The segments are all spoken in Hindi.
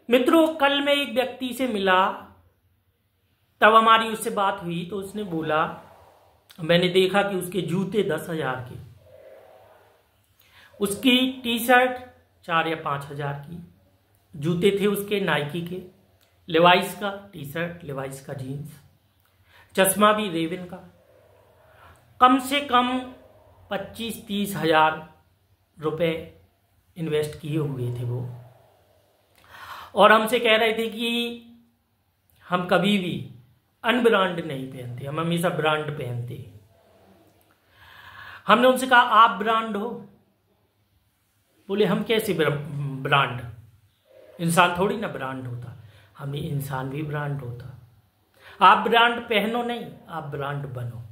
मित्रों, कल मैं एक व्यक्ति से मिला, तब हमारी उससे बात हुई तो उसने बोला, मैंने देखा कि उसके जूते 10,000 के, उसकी टी शर्ट 4 या 5,000 की, जूते थे उसके नाइकी के, लेवाइस का टी शर्ट, लेवाइस का जीन्स, चश्मा भी रेवेन का। कम से कम 25-30 हजार रुपए इन्वेस्ट किए हुए थे वो, और हमसे कह रहे थे कि हम कभी भी अनब्रांड नहीं पहनते, हम हमेशा ब्रांड पहनते। हमने उनसे कहा, आप ब्रांड हो? बोले, हम कैसे ब्रांड? इंसान थोड़ी ना ब्रांड होता। हमें इंसान भी ब्रांड होता। आप ब्रांड पहनो नहीं, आप ब्रांड बनो,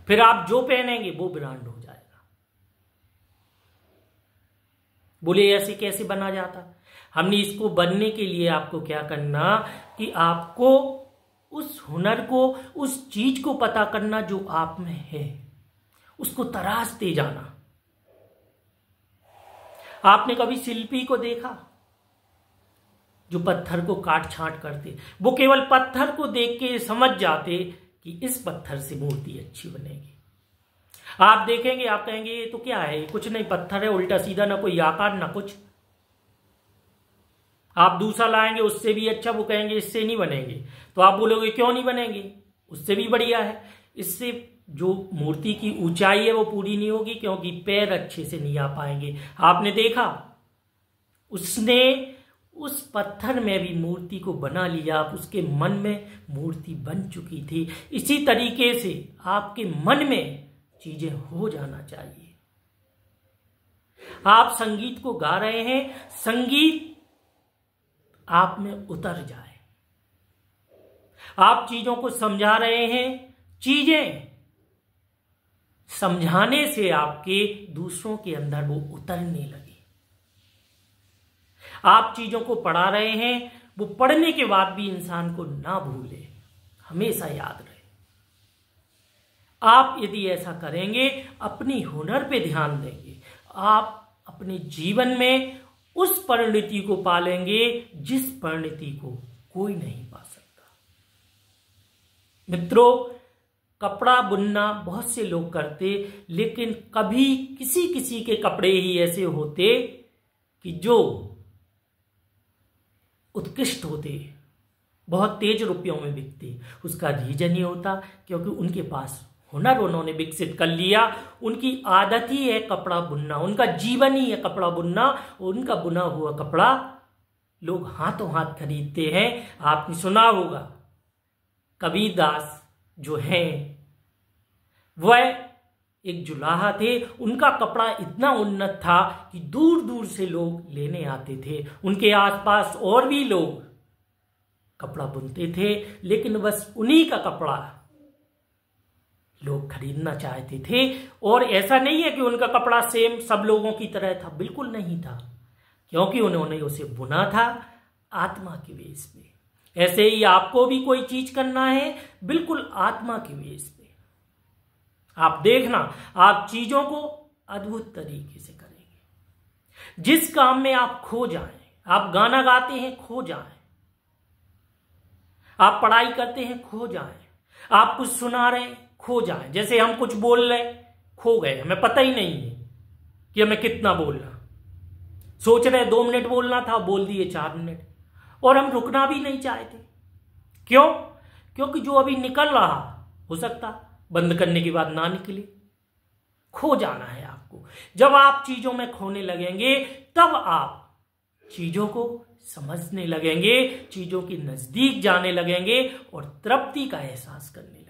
फिर आप जो पहनेंगे वो ब्रांड हो जाएगा। बोले, ऐसे कैसे बना जाता? हमने इसको बनने के लिए आपको क्या करना कि आपको उस हुनर को, उस चीज को पता करना जो आप में है, उसको तराशते जाना। आपने कभी शिल्पी को देखा जो पत्थर को काट छांट करते? वो केवल पत्थर को देख के समझ जाते कि इस पत्थर से मूर्ति अच्छी बनेगी। आप देखेंगे, आप कहेंगे ये तो क्या है, कुछ नहीं, पत्थर है, उल्टा सीधा, ना कोई आकार ना कुछ। आप दूसरा लाएंगे, उससे भी अच्छा, वो कहेंगे इससे नहीं बनेंगे, तो आप बोलोगे क्यों नहीं बनेंगे, उससे भी बढ़िया है। इससे जो मूर्ति की ऊंचाई है वो पूरी नहीं होगी, क्योंकि पैर अच्छे से नहीं आ पाएंगे। आपने देखा, उसने उस पत्थर में भी मूर्ति को बना लिया, उसके मन में मूर्ति बन चुकी थी। इसी तरीके से आपके मन में चीजें हो जाना चाहिए। आप संगीत को गा रहे हैं, संगीत आप में उतर जाए। आप चीजों को समझा रहे हैं, चीजें समझाने से आपके दूसरों के अंदर वो उतरने लगे। आप चीजों को पढ़ा रहे हैं, वो पढ़ने के बाद भी इंसान को ना भूले, हमेशा याद रहे। आप यदि ऐसा करेंगे, अपनी हुनर पे ध्यान देंगे, आप अपने जीवन में उस परिणति को पालेंगे जिस परिणति को कोई नहीं पा सकता। मित्रों, कपड़ा बुनना बहुत से लोग करते, लेकिन कभी किसी किसी के कपड़े ही ऐसे होते कि जो उत्कृष्ट होते, बहुत तेज रुपयों में बिकते। उसका रीजन ये होता क्योंकि उनके पास हुनर उन्होंने विकसित कर लिया। उनकी आदत ही है कपड़ा बुनना, उनका जीवन ही है कपड़ा बुनना। उनका बुना हुआ कपड़ा लोग हाथों हाथ खरीदते हैं। आपने सुना होगा, कबीरदास जो हैं वह एक जुलाहा थे, उनका कपड़ा इतना उन्नत था कि दूर दूर से लोग लेने आते थे। उनके आसपास और भी लोग कपड़ा बुनते थे, लेकिन बस उन्हीं का कपड़ा लोग खरीदना चाहते थे। और ऐसा नहीं है कि उनका कपड़ा सेम सब लोगों की तरह था, बिल्कुल नहीं था, क्योंकि उन्होंने उसे बुना था आत्मा के वेश में। ऐसे ही आपको भी कोई चीज करना है, बिल्कुल आत्मा के वेश में। आप देखना, आप चीजों को अद्भुत तरीके से करेंगे। जिस काम में आप खो जाएं, आप गाना गाते हैं खो जाएं, आप पढ़ाई करते हैं खो जाएं, आप कुछ सुना रहे हैं खो जाएं। जैसे हम कुछ बोल रहे, खो गए, हमें पता ही नहीं है कि हमें कितना बोलना। सोच रहे 2 मिनट बोलना था, बोल दिए 4 मिनट, और हम रुकना भी नहीं चाहते। क्यों? क्योंकि जो अभी निकल रहा हो सकता बंद करने के बाद ना निकले। खो जाना है आपको। जब आप चीजों में खोने लगेंगे, तब आप चीजों को समझने लगेंगे, चीजों के नजदीक जाने लगेंगे और तृप्ति का एहसास करने लगेंगे।